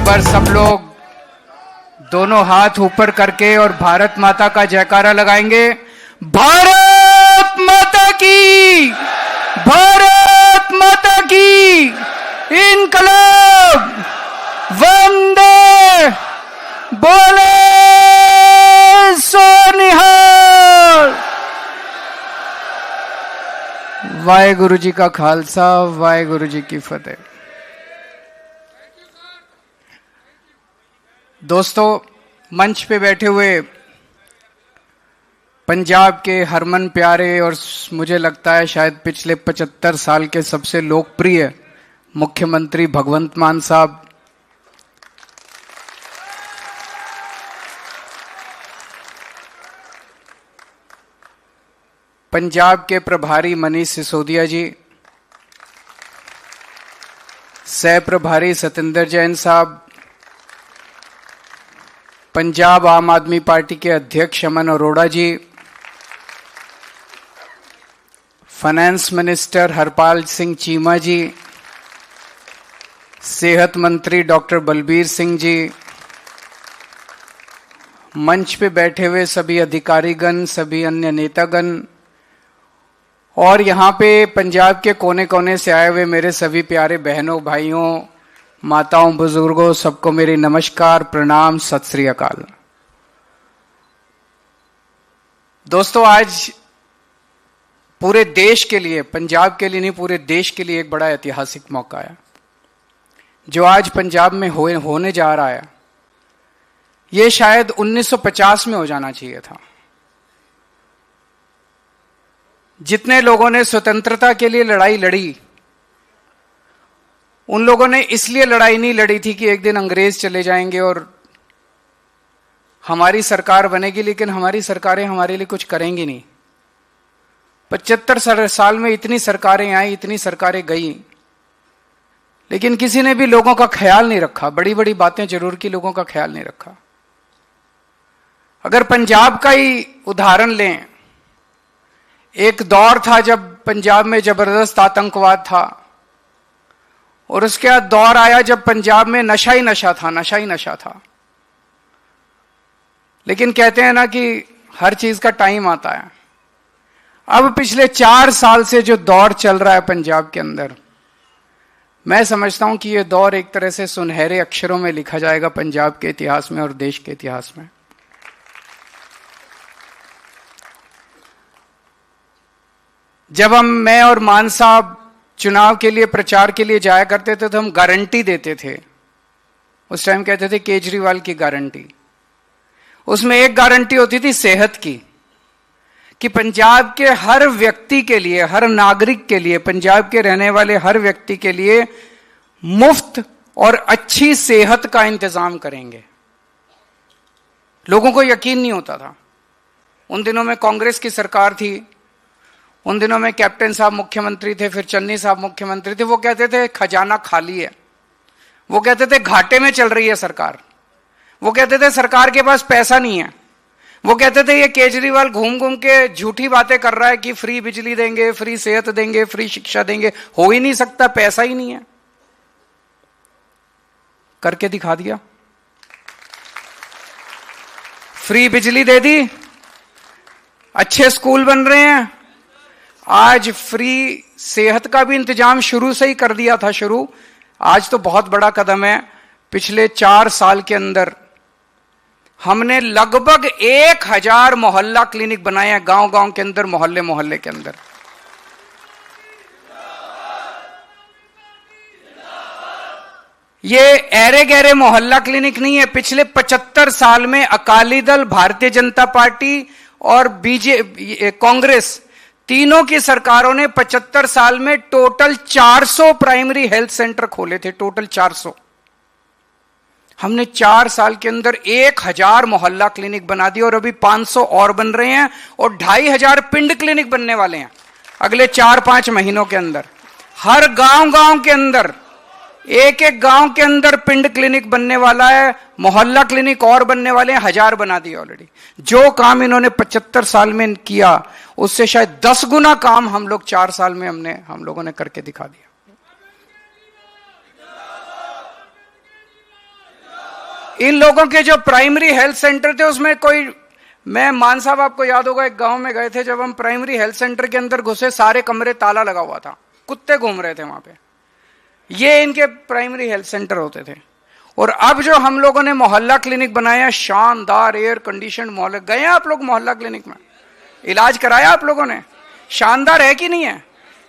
बार सब लोग दोनों हाथ ऊपर करके और भारत माता का जयकारा लगाएंगे। भारत माता की, भारत माता की इनकलाब, वंदे बोले सोनिहाल। वाहेगुरु जी का खालसा, वाहेगुरु जी की फतेह। दोस्तों, मंच पे बैठे हुए पंजाब के हरमन प्यारे और मुझे लगता है शायद पिछले 75 साल के सबसे लोकप्रिय मुख्यमंत्री भगवंत मान साहब, पंजाब के प्रभारी मनीष सिसोदिया जी, सह प्रभारी सतिंदर जैन साहब, पंजाब आम आदमी पार्टी के अध्यक्ष अमन अरोड़ा जी, फाइनेंस मिनिस्टर हरपाल सिंह चीमा जी, सेहत मंत्री डॉक्टर बलबीर सिंह जी, मंच पे बैठे हुए सभी अधिकारीगण, सभी अन्य नेतागण और यहाँ पे पंजाब के कोने कोने से आए हुए मेरे सभी प्यारे बहनों, भाइयों, माताओं, बुजुर्गों, सबको मेरी नमस्कार, प्रणाम, सत श्री अकाल। दोस्तों, आज पूरे देश के लिए, पंजाब के लिए नहीं, पूरे देश के लिए एक बड़ा ऐतिहासिक मौका है जो आज पंजाब में होने जा रहा है। यह शायद 1950 में हो जाना चाहिए था। जितने लोगों ने स्वतंत्रता के लिए लड़ाई लड़ी, उन लोगों ने इसलिए लड़ाई नहीं लड़ी थी कि एक दिन अंग्रेज चले जाएंगे और हमारी सरकार बनेगी, लेकिन हमारी सरकारें हमारे लिए कुछ करेंगी नहीं। 75 साल में इतनी सरकारें आई, इतनी सरकारें गई, लेकिन किसी ने भी लोगों का ख्याल नहीं रखा। बड़ी बड़ी बातें जरूर की, लोगों का ख्याल नहीं रखा। अगर पंजाब का ही उदाहरण लें, एक दौर था जब पंजाब में जबरदस्त आतंकवाद था और उसके बाद दौर आया जब पंजाब में नशा ही नशा था, नशा ही नशा था। लेकिन कहते हैं ना कि हर चीज का टाइम आता है। अब पिछले 4 साल से जो दौर चल रहा है पंजाब के अंदर, मैं समझता हूं कि यह दौर एक तरह से सुनहरे अक्षरों में लिखा जाएगा पंजाब के इतिहास में और देश के इतिहास में। जब मैं और मान साहब चुनाव के लिए, प्रचार के लिए जाया करते थे तो हम गारंटी देते थे। उस टाइम कहते थे केजरीवाल की गारंटी। उसमें एक गारंटी होती थी सेहत की, कि पंजाब के हर व्यक्ति के लिए, हर नागरिक के लिए, पंजाब के रहने वाले हर व्यक्ति के लिए मुफ्त और अच्छी सेहत का इंतजाम करेंगे। लोगों को यकीन नहीं होता था। उन दिनों में कांग्रेस की सरकार थी, उन दिनों में कैप्टन साहब मुख्यमंत्री थे, फिर चन्नी साहब मुख्यमंत्री थे। वो कहते थे खजाना खाली है, वो कहते थे घाटे में चल रही है सरकार, वो कहते थे सरकार के पास पैसा नहीं है, वो कहते थे ये केजरीवाल घूम घूम के झूठी बातें कर रहा है कि फ्री बिजली देंगे, फ्री सेहत देंगे, फ्री शिक्षा देंगे। हो ही नहीं सकता, पैसा ही नहीं है। करके दिखा दिया। फ्री बिजली दे दी, अच्छे स्कूल बन रहे हैं, आज फ्री सेहत का भी इंतजाम शुरू से ही कर दिया था शुरू। आज तो बहुत बड़ा कदम है। पिछले 4 साल के अंदर हमने लगभग 1000 मोहल्ला क्लिनिक बनाए हैं, गांव गांव के अंदर, मोहल्ले मोहल्ले के अंदर। ये ऐरे गहरे मोहल्ला क्लिनिक नहीं है। पिछले 75 साल में अकाली दल, भारतीय जनता पार्टी और कांग्रेस, तीनों की सरकारों ने 75 साल में टोटल 400 प्राइमरी हेल्थ सेंटर खोले थे, टोटल 400। हमने 4 साल के अंदर 1000 मोहल्ला क्लिनिक बना दिया और अभी 500 और बन रहे हैं और 2500 पिंड क्लिनिक बनने वाले हैं अगले 4-5 महीनों के अंदर। हर गांव गांव के अंदर, एक एक गांव के अंदर पिंड क्लिनिक बनने वाला है, मोहल्ला क्लिनिक और बनने वाले हैं, 1000 बना दिए ऑलरेडी। जो काम इन्होंने 75 साल में किया उससे शायद 10 गुना काम हम लोग 4 साल में हम लोगों ने करके दिखा दिया। इन लोगों के जो प्राइमरी हेल्थ सेंटर थे उसमें कोई, मैं मान साहब आपको याद होगा एक गांव में गए थे, जब हम प्राइमरी हेल्थ सेंटर के अंदर घुसे सारे कमरे ताला लगा हुआ था, कुत्ते घूम रहे थे वहां पे। ये इनके प्राइमरी हेल्थ सेंटर होते थे। और अब जो हम लोगों ने मोहल्ला क्लिनिक बनाया, शानदार एयर कंडीशन मोहल्ला, गए आप लोग मोहल्ला क्लिनिक में, इलाज कराया आप लोगों ने? शानदार है कि नहीं है?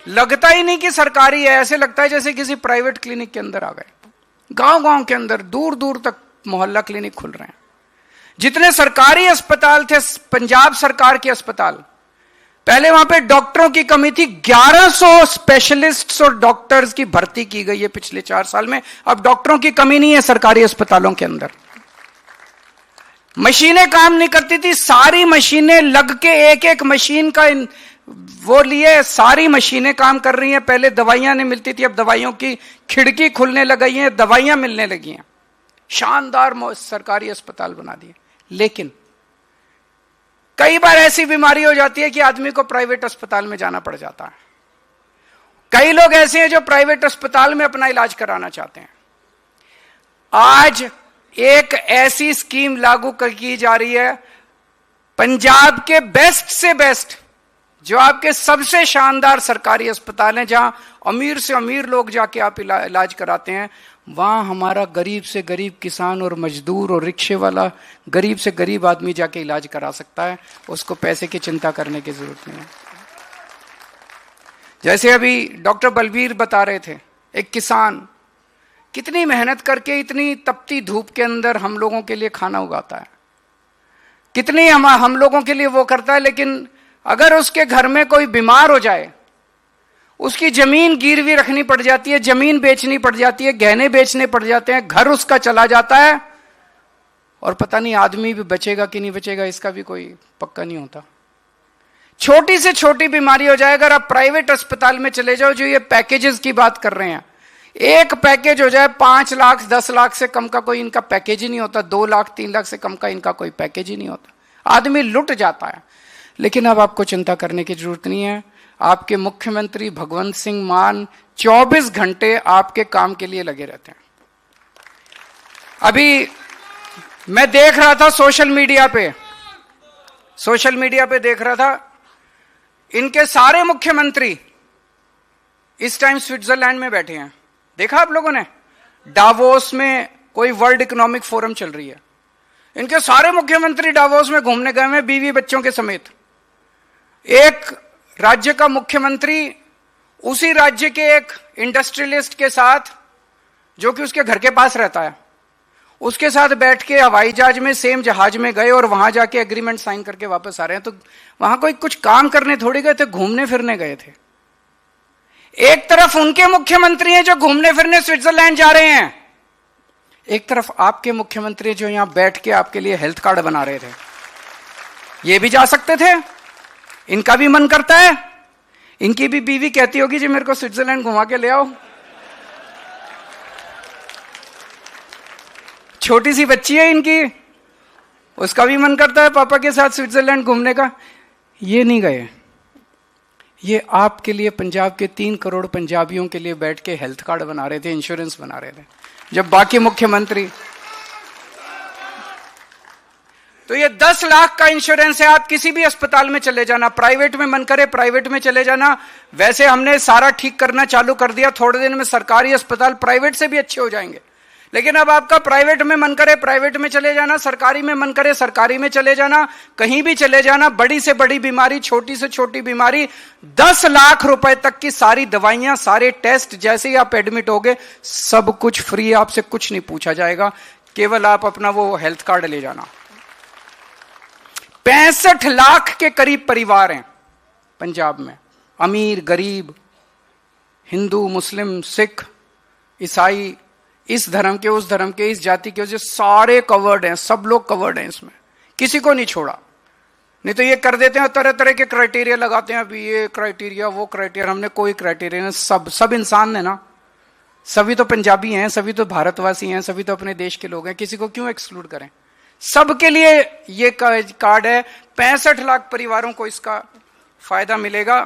लगता ही नहीं कि सरकारी है, ऐसे लगता है जैसे किसी प्राइवेट क्लिनिक के अंदर आ गए। गांव गांव के अंदर दूर दूर तक मोहल्ला क्लिनिक खुल रहे हैं। जितने सरकारी अस्पताल थे, पंजाब सरकार के अस्पताल, पहले वहां पे डॉक्टरों की कमी थी, 1100 स्पेशलिस्ट्स और डॉक्टर्स की भर्ती की गई है पिछले 4 साल में। अब डॉक्टरों की कमी नहीं है सरकारी अस्पतालों के अंदर। मशीनें काम नहीं करती थी, सारी मशीनें लग के एक एक मशीन का वो लिए, सारी मशीनें काम कर रही हैं। पहले दवाइयां नहीं मिलती थी, अब दवाइयों की खिड़की खुलने लग गई है, दवाइयां मिलने लगी हैं। शानदार सरकारी अस्पताल बना दिए। लेकिन कई बार ऐसी बीमारी हो जाती है कि आदमी को प्राइवेट अस्पताल में जाना पड़ जाता है। कई लोग ऐसे हैं जो प्राइवेट अस्पताल में अपना इलाज कराना चाहते हैं। आज एक ऐसी स्कीम लागू की जा रही है, पंजाब के बेस्ट से बेस्ट, जो आपके सबसे शानदार सरकारी अस्पताल हैं, जहां अमीर से अमीर लोग जाके आप इलाज कराते हैं, वहां हमारा गरीब से गरीब किसान और मजदूर और रिक्शे वाला, गरीब से गरीब आदमी जाके इलाज करा सकता है। उसको पैसे की चिंता करने की जरूरत नहीं है। जैसे अभी डॉक्टर बलबीर बता रहे थे, एक किसान कितनी मेहनत करके इतनी तपती धूप के अंदर हम लोगों के लिए खाना उगाता है, कितनी हम लोगों के लिए वो करता है। लेकिन अगर उसके घर में कोई बीमार हो जाए, उसकी जमीन गिरवी रखनी पड़ जाती है, जमीन बेचनी पड़ जाती है, गहने बेचने पड़ जाते हैं, घर उसका चला जाता है, और पता नहीं आदमी भी बचेगा कि नहीं बचेगा, इसका भी कोई पक्का नहीं होता। छोटी से छोटी बीमारी हो जाए, अगर आप प्राइवेट अस्पताल में चले जाओ, जो ये पैकेजेस की बात कर रहे हैं, एक पैकेज हो जाए 5 लाख 10 लाख से कम का कोई इनका पैकेज ही नहीं होता, 2 लाख 3 लाख से कम का इनका कोई पैकेज ही नहीं होता। आदमी लुट जाता है। लेकिन अब आपको चिंता करने की जरूरत नहीं है। आपके मुख्यमंत्री भगवंत सिंह मान 24 घंटे आपके काम के लिए लगे रहते हैं। अभी मैं देख रहा था सोशल मीडिया पे देख रहा था, इनके सारे मुख्यमंत्री इस टाइम स्विट्जरलैंड में बैठे हैं। देखा आप लोगों ने? डावोस में कोई वर्ल्ड इकोनॉमिक फोरम चल रही है, इनके सारे मुख्यमंत्री डावोस में घूमने गए हैं बीवी बच्चों के समेत। एक राज्य का मुख्यमंत्री उसी राज्य के एक इंडस्ट्रियलिस्ट के साथ, जो कि उसके घर के पास रहता है, उसके साथ बैठ के हवाई जहाज में, सेम जहाज में गए और वहां जाके एग्रीमेंट साइन करके वापस आ रहे हैं। तो वहां कोई कुछ काम करने थोड़ी गए थे, घूमने फिरने गए थे। एक तरफ उनके मुख्यमंत्री हैं जो घूमने फिरने स्विट्जरलैंड जा रहे हैं, एक तरफ आपके मुख्यमंत्री जो यहां बैठ के आपके लिए हेल्थ कार्ड बना रहे थे। ये भी जा सकते थे, इनका भी मन करता है। इनकी भी बीवी कहती होगी जी मेरे को स्विट्जरलैंड घुमा के ले आओ। छोटी सी बच्ची है इनकी, उसका भी मन करता है पापा के साथ स्विट्जरलैंड घूमने का। ये नहीं गए, ये आपके लिए, पंजाब के 3 करोड़ पंजाबियों के लिए बैठ के हेल्थ कार्ड बना रहे थे, इंश्योरेंस बना रहे थे, जब बाकी मुख्यमंत्री। तो ये 10 लाख का इंश्योरेंस है। आप किसी भी अस्पताल में चले जाना, प्राइवेट में मन करे प्राइवेट में चले जाना। वैसे हमने सारा ठीक करना चालू कर दिया, थोड़े दिन में सरकारी अस्पताल प्राइवेट से भी अच्छे हो जाएंगे। लेकिन अब आपका प्राइवेट में मन करे प्राइवेट में चले जाना, सरकारी में मन करे सरकारी में चले जाना, कहीं भी चले जाना। बड़ी से बड़ी बीमारी, छोटी से छोटी बीमारी, 10 लाख रुपए तक की सारी दवाइयां, सारे टेस्ट, जैसे ही आप एडमिट होगे सब कुछ फ्री, आपसे कुछ नहीं पूछा जाएगा, केवल आप अपना वो हेल्थ कार्ड ले जाना। 65 लाख के करीब परिवार हैं पंजाब में, अमीर गरीब, हिंदू मुस्लिम सिख ईसाई, इस धर्म के उस धर्म के, इस जाति के, सारे कवर्ड हैं, सब लोग कवर्ड हैं इसमें, किसी को नहीं छोड़ा। नहीं तो ये कर देते हैं, तरह तरह के क्राइटेरिया लगाते हैं, अभी ये क्राइटेरिया वो क्राइटेरिया। हमने कोई क्राइटेरिया नहीं, सब इंसान है ना, सभी तो पंजाबी हैं, सभी तो भारतवासी हैं, सभी तो अपने देश के लोग हैं, किसी को क्यों एक्सक्लूड करें। सबके लिए ये कार्ड है। 65 लाख परिवारों को इसका फायदा मिलेगा।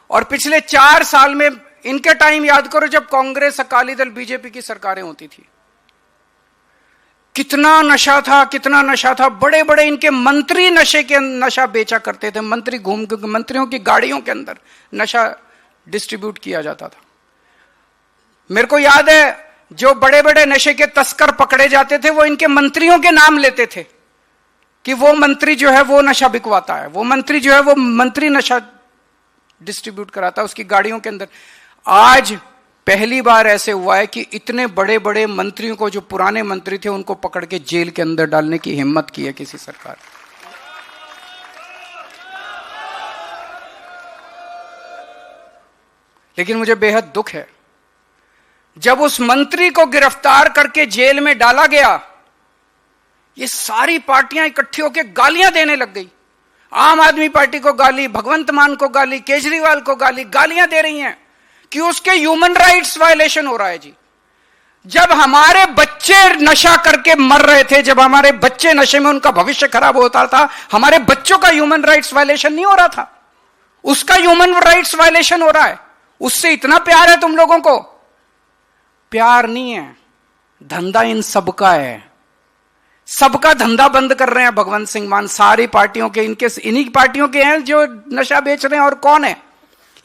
और पिछले 4 साल में, इनके टाइम याद करो जब कांग्रेस, अकाली दल, बीजेपी की सरकारें होती थी, कितना नशा था। बड़े बड़े इनके मंत्री नशा बेचा करते थे। मंत्री घूम के मंत्रियों की गाड़ियों के अंदर नशा डिस्ट्रीब्यूट किया जाता था। मेरे को याद है जो बड़े बड़े नशे के तस्कर पकड़े जाते थे वो इनके मंत्रियों के नाम लेते थे कि वो मंत्री जो है वो नशा बिकवाता है, वो मंत्री जो है वो मंत्री नशा डिस्ट्रीब्यूट कराता है उसकी गाड़ियों के अंदर। आज पहली बार ऐसे हुआ है कि इतने बड़े बड़े मंत्रियों को, जो पुराने मंत्री थे, उनको पकड़ के जेल के अंदर डालने की हिम्मत की है किसी सरकार। लेकिन मुझे बेहद दुख है, जब उस मंत्री को गिरफ्तार करके जेल में डाला गया, ये सारी पार्टियां इकट्ठी होकर गालियां देने लग गई। आम आदमी पार्टी को गाली, भगवंत मान को गाली, केजरीवाल को गाली, गालियां दे रही हैं कि उसके ह्यूमन राइट्स वायलेशन हो रहा है जी। जब हमारे बच्चे नशा करके मर रहे थे, जब हमारे बच्चे नशे में उनका भविष्य खराब होता था, हमारे बच्चों का ह्यूमन राइट्स वायलेशन नहीं हो रहा था, उसका ह्यूमन राइट्स वायलेशन हो रहा है। उससे इतना प्यार है तुम लोगों को? प्यार नहीं है, धंधा इन सबका है। सबका धंधा बंद कर रहे हैं भगवंत सिंह मान, सारी पार्टियों के, इन्हीं पार्टियों के हैं जो नशा बेच रहे हैं। और कौन है?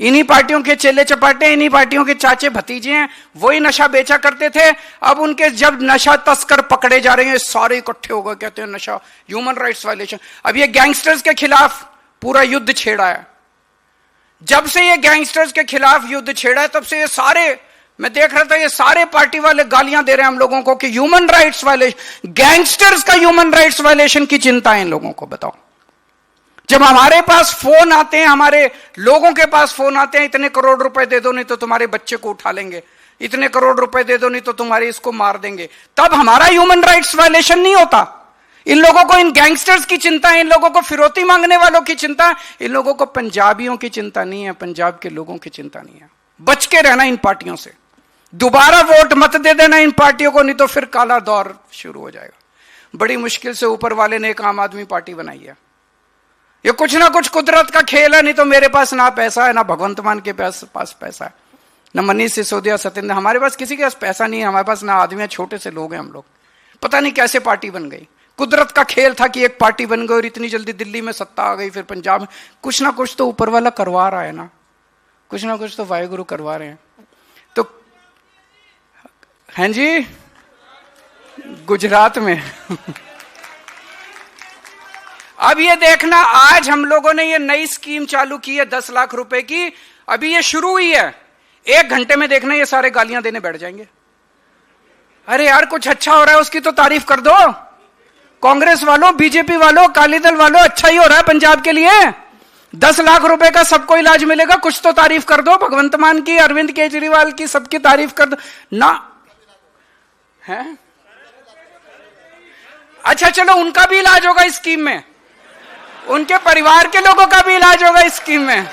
इन्हीं पार्टियों के चेले चपाटे, इन्हीं पार्टियों के चाचे भतीजे हैं, वही नशा बेचा करते थे। अब उनके जब नशा तस्कर पकड़े जा रहे हैं, सारे इकट्ठे हो गए, कहते हैं नशा ह्यूमन राइट्स वायलेशन। अब ये गैंगस्टर्स के खिलाफ पूरा युद्ध छेड़ा है। जब से ये गैंगस्टर्स के खिलाफ युद्ध छेड़ा है, तब से ये सारे, मैं देख रहा था, ये सारे पार्टी वाले गालियां दे रहे हैं हम लोगों को कि ह्यूमन राइट्स वायलेशन, गैंगस्टर्स का ह्यूमन राइट्स वायलेशन की चिंता है इन लोगों को। बताओ, जब हमारे पास फोन आते हैं, हमारे लोगों के पास फोन आते हैं, इतने करोड़ रुपए दे दो नहीं तो तुम्हारे बच्चे को उठा लेंगे, इतने करोड़ रुपए दे दो नहीं तो तुम्हारे इसको मार देंगे, तब हमारा ह्यूमन राइट्स वायलेशन नहीं होता। इन लोगों को इन गैंगस्टर्स की चिंता है, इन लोगों को फिरौती मांगने वालों की चिंता है, इन लोगों को पंजाबियों की चिंता नहीं है, पंजाब के लोगों की चिंता नहीं है। बच के रहना इन पार्टियों से, दोबारा वोट मत दे देना इन पार्टियों को, नहीं तो फिर काला दौर शुरू हो जाएगा। बड़ी मुश्किल से ऊपर वाले ने एक आम आदमी पार्टी बनाई है। ये कुछ ना कुछ कुदरत का खेल है। नहीं तो मेरे पास ना पैसा है, ना भगवंत मान के पास पैसा है, ना मनीष सिसोदिया, सत्येंद्र, हमारे पास किसी के पास पैसा नहीं है, हमारे पास ना आदमी है, छोटे से लोग हैं हम लोग। पता नहीं कैसे पार्टी बन गई, कुदरत का खेल था कि एक पार्टी बन गई और इतनी जल्दी दिल्ली में सत्ता आ गई, फिर पंजाब में। कुछ ना कुछ तो ऊपर वाला करवा रहा है ना, कुछ ना कुछ तो वाहेगुरु करवा रहे हैं। तो हैं जी, गुजरात में अब ये देखना, आज हम लोगों ने ये नई स्कीम चालू की है 10 लाख रुपए की, अभी ये शुरू हुई है, 1 घंटे में देखना ये सारे गालियां देने बैठ जाएंगे। अरे यार, कुछ अच्छा हो रहा है उसकी तो तारीफ कर दो। कांग्रेस वालों, बीजेपी वालों, अकाली दल वालों, अच्छा ही हो रहा है पंजाब के लिए, 10 लाख रुपए का सबको इलाज मिलेगा, कुछ तो तारीफ कर दो। भगवंत मान की, अरविंद केजरीवाल की, सबकी तारीफ कर दो ना है। अच्छा चलो, उनका भी इलाज होगा इस स्कीम में, उनके परिवार के लोगों का भी इलाज होगा इस स्कीम में।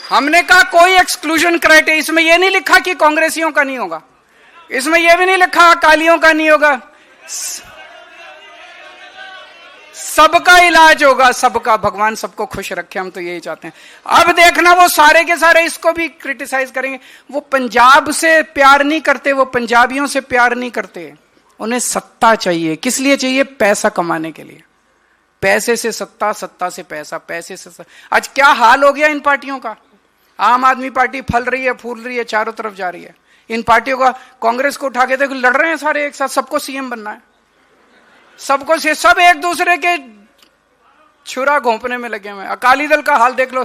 हमने कहा कोई एक्सक्लूजन क्राइटेरिया, इसमें यह नहीं लिखा कि कांग्रेसियों का नहीं होगा, इसमें यह भी नहीं लिखा अकालियों का नहीं होगा, सबका इलाज होगा, सबका। भगवान सबको खुश रखे, हम तो यही चाहते हैं। अब देखना, वो सारे के सारे इसको भी क्रिटिसाइज करेंगे। वो पंजाब से प्यार नहीं करते, वो पंजाबियों से प्यार नहीं करते, उन्हें सत्ता चाहिए। किस लिए चाहिए? पैसा कमाने के लिए। पैसे से सत्ता, सत्ता से पैसा, पैसे से सत्ता। आज क्या हाल हो गया इन पार्टियों का। आम आदमी पार्टी फल रही है, फूल रही है, चारों तरफ जा रही है। इन पार्टियों का, कांग्रेस को उठा के देखो, लड़ रहे हैं सारे एक साथ, सबको सीएम बनना है, सबको से सब एक दूसरे के छुरा घोंपने में लगे हुए हैं। अकाली दल का हाल देख लो,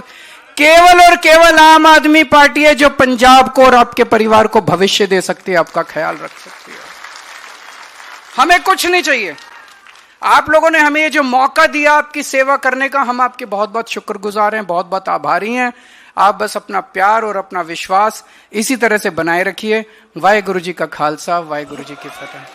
केवल और केवल आम आदमी पार्टी है जो पंजाब को और आपके परिवार को भविष्य दे सकती है, आपका ख्याल रख सकती है। हमें कुछ नहीं चाहिए। आप लोगों ने हमें ये जो मौका दिया आपकी सेवा करने का, हम आपके बहुत बहुत शुक्रगुजार हैं, बहुत बहुत आभारी हैं। आप बस अपना प्यार और अपना विश्वास इसी तरह से बनाए रखिए। वाहेगुरु जी का खालसा, वाहेगुरु जी की फतेह।